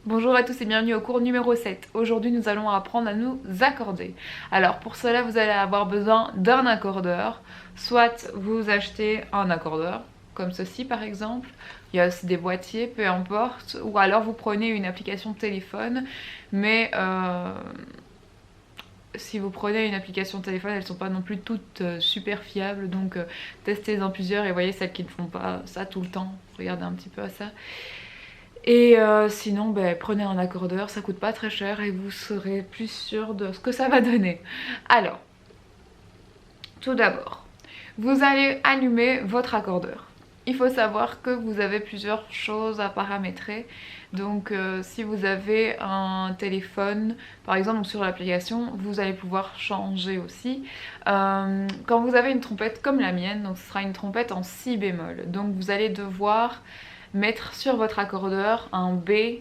Bonjour à tous et bienvenue au cours numéro 7. Aujourd'hui nous allons apprendre à nous accorder. Alors pour cela vous allez avoir besoin d'un accordeur. Soit vous achetez un accordeur, comme ceci par exemple. Il y a aussi des boîtiers, peu importe. Ou alors vous prenez une application de téléphone. Mais si vous prenez une application de téléphone, elles ne sont pas non plus toutes super fiables. Donc testez-en plusieurs et voyez celles qui ne font pas ça tout le temps. Regardez un petit peu à ça. Et sinon, prenez un accordeur, ça coûte pas très cher et vous serez plus sûr de ce que ça va donner. Alors, tout d'abord, vous allez allumer votre accordeur. Il faut savoir que vous avez plusieurs choses à paramétrer. Donc si vous avez un téléphone, par exemple sur l'application, vous allez pouvoir changer aussi. Quand vous avez une trompette comme la mienne, donc ce sera une trompette en si bémol. Donc vous allez devoir mettre sur votre accordeur un B,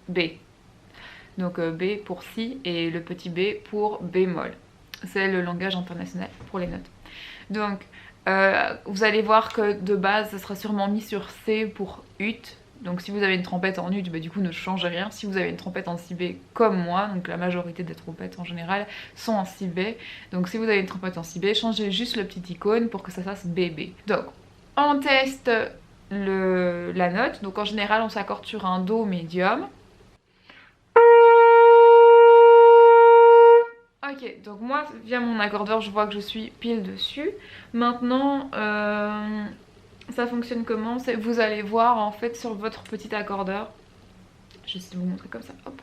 B. Donc B pour si et le petit b pour bémol. C'est le langage international pour les notes. Donc vous allez voir que de base ça sera sûrement mis sur C pour ut. Donc si vous avez une trompette en ut, du coup ne changez rien. Si vous avez une trompette en si B comme moi, donc la majorité des trompettes en général sont en si B. Donc si vous avez une trompette en si B, changez juste le petit icône pour que ça fasse BB. Donc on teste la note. Donc en général on s'accorde sur un Do médium. Ok, donc moi via mon accordeur je vois que je suis pile dessus. Maintenant ça fonctionne comment? Vous allez voir en fait sur votre petit accordeur. Je vais essayer de vous montrer comme ça. Hop.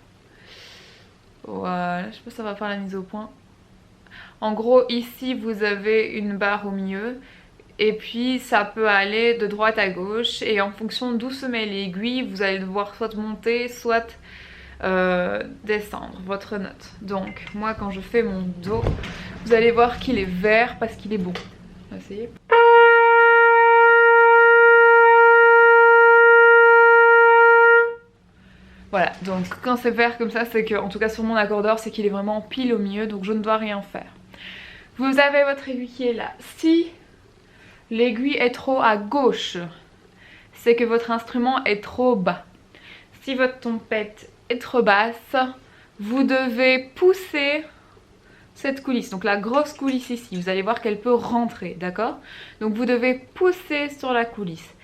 Voilà, je sais pas si ça va faire la mise au point. En gros ici vous avez une barre au milieu. Et puis ça peut aller de droite à gauche et en fonction d'où se met l'aiguille, vous allez devoir soit monter, soit descendre votre note. Donc moi quand je fais mon Do, vous allez voir qu'il est vert parce qu'il est bon. On va essayer. Voilà, donc quand c'est vert comme ça, c'est que, en tout cas sur mon accordeur, c'est qu'il est vraiment pile au milieu, donc je ne dois rien faire. Vous avez votre aiguille qui est là. Si l'aiguille est trop à gauche, c'est que votre instrument est trop bas. Si votre trompette est trop basse, vous devez pousser cette coulisse, donc la grosse coulisse ici, vous allez voir qu'elle peut rentrer, d'accord? Donc vous devez pousser sur la coulisse.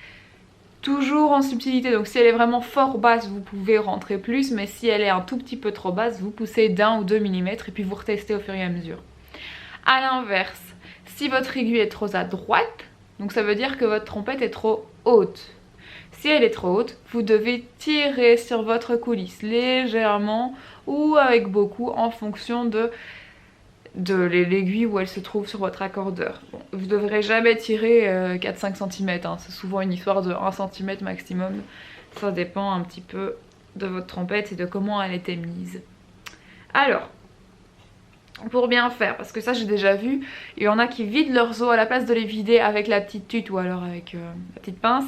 Toujours en subtilité, donc si elle est vraiment fort basse, vous pouvez rentrer plus, mais si elle est un tout petit peu trop basse, vous poussez d'1 ou 2 mm et puis vous retestez au fur et à mesure. A l'inverse, si votre aiguille est trop à droite, donc ça veut dire que votre trompette est trop haute. Si elle est trop haute, vous devez tirer sur votre coulisse légèrement ou avec beaucoup en fonction de l'aiguille où elle se trouve sur votre accordeur. Bon, vous ne devrez jamais tirer 4-5 cm, hein. C'est souvent une histoire de 1 cm maximum. Ça dépend un petit peu de votre trompette et de comment elle était mise. Alors, pour bien faire, parce que ça j'ai déjà vu, il y en a qui vident leurs os à la place de les vider avec la petite tute ou alors avec la petite pince.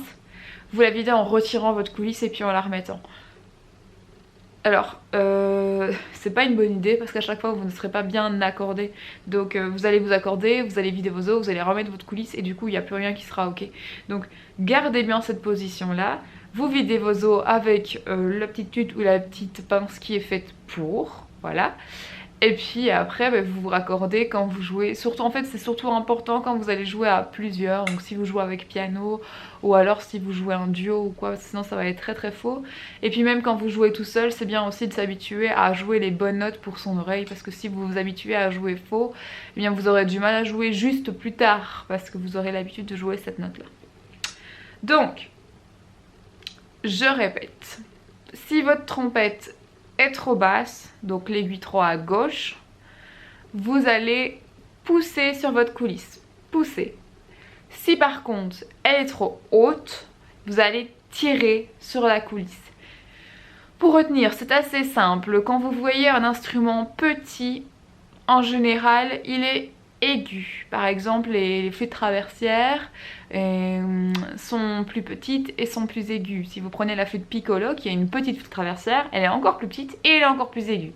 Vous la videz en retirant votre coulisse et puis en la remettant. Alors, c'est pas une bonne idée parce qu'à chaque fois vous ne serez pas bien accordé. Donc vous allez vous accorder, vous allez vider vos os, vous allez remettre votre coulisse et du coup il n'y a plus rien qui sera ok. Donc gardez bien cette position là. Vous videz vos os avec la petite tute ou la petite pince qui est faite pour. Voilà. Et puis après vous vous raccordez quand vous jouez. Surtout, en fait c'est surtout important quand vous allez jouer à plusieurs. Donc si vous jouez avec piano ou alors si vous jouez en duo ou quoi, sinon ça va être très très faux. Et puis même quand vous jouez tout seul, c'est bien aussi de s'habituer à jouer les bonnes notes pour son oreille. Parce que si vous vous habituez à jouer faux, eh bien vous aurez du mal à jouer juste plus tard. Parce que vous aurez l'habitude de jouer cette note là. Donc, je répète. Si votre trompette est trop basse, donc l'aiguille trop à gauche, vous allez pousser sur votre coulisse. Pousser. Si par contre elle est trop haute, vous allez tirer sur la coulisse. Pour retenir, c'est assez simple. Quand vous voyez un instrument petit, en général, il est aigu. Par exemple, les flûtes traversières sont plus petites et sont plus aiguës. Si vous prenez la flûte piccolo, qui est une petite flûte traversière, elle est encore plus petite et elle est encore plus aiguë.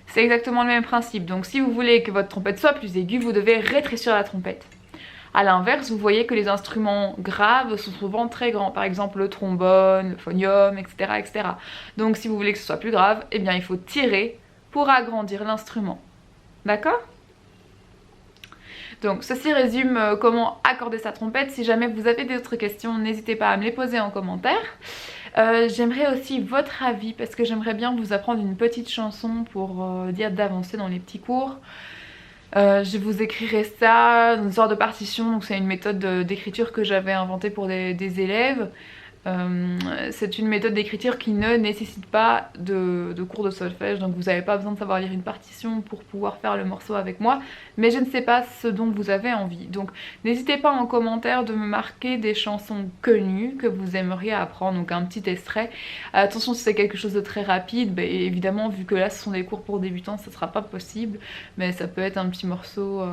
C'est exactement le même principe. Donc si vous voulez que votre trompette soit plus aiguë, vous devez rétrécir la trompette. À l'inverse, vous voyez que les instruments graves sont souvent très grands, par exemple le trombone, le phonium, etc., etc. Donc si vous voulez que ce soit plus grave, eh bien il faut tirer pour agrandir l'instrument. D'accord ? Donc ceci résume comment accorder sa trompette. Si jamais vous avez d'autres questions, n'hésitez pas à me les poser en commentaire. J'aimerais aussi votre avis parce que j'aimerais bien vous apprendre une petite chanson pour dire d'avancer dans les petits cours. Je vous écrirai ça dans une sorte de partition, donc c'est une méthode d'écriture que j'avais inventée pour des élèves. C'est une méthode d'écriture qui ne nécessite pas de cours de solfège, donc vous n'avez pas besoin de savoir lire une partition pour pouvoir faire le morceau avec moi, mais je ne sais pas ce dont vous avez envie. Donc n'hésitez pas en commentaire de me marquer des chansons connues que vous aimeriez apprendre, donc un petit extrait. Attention, si c'est quelque chose de très rapide, bah, évidemment vu que là ce sont des cours pour débutants, ça ne sera pas possible, mais ça peut être un petit morceau...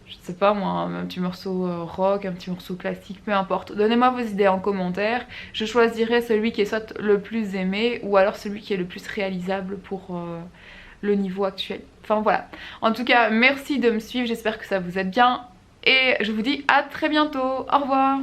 je sais pas moi, un petit morceau rock, un petit morceau classique, peu importe. Donnez-moi vos idées en commentaire. Je choisirai celui qui est soit le plus aimé ou alors celui qui est le plus réalisable pour le niveau actuel. Enfin voilà. En tout cas, merci de me suivre. J'espère que ça vous aide bien. Et je vous dis à très bientôt. Au revoir.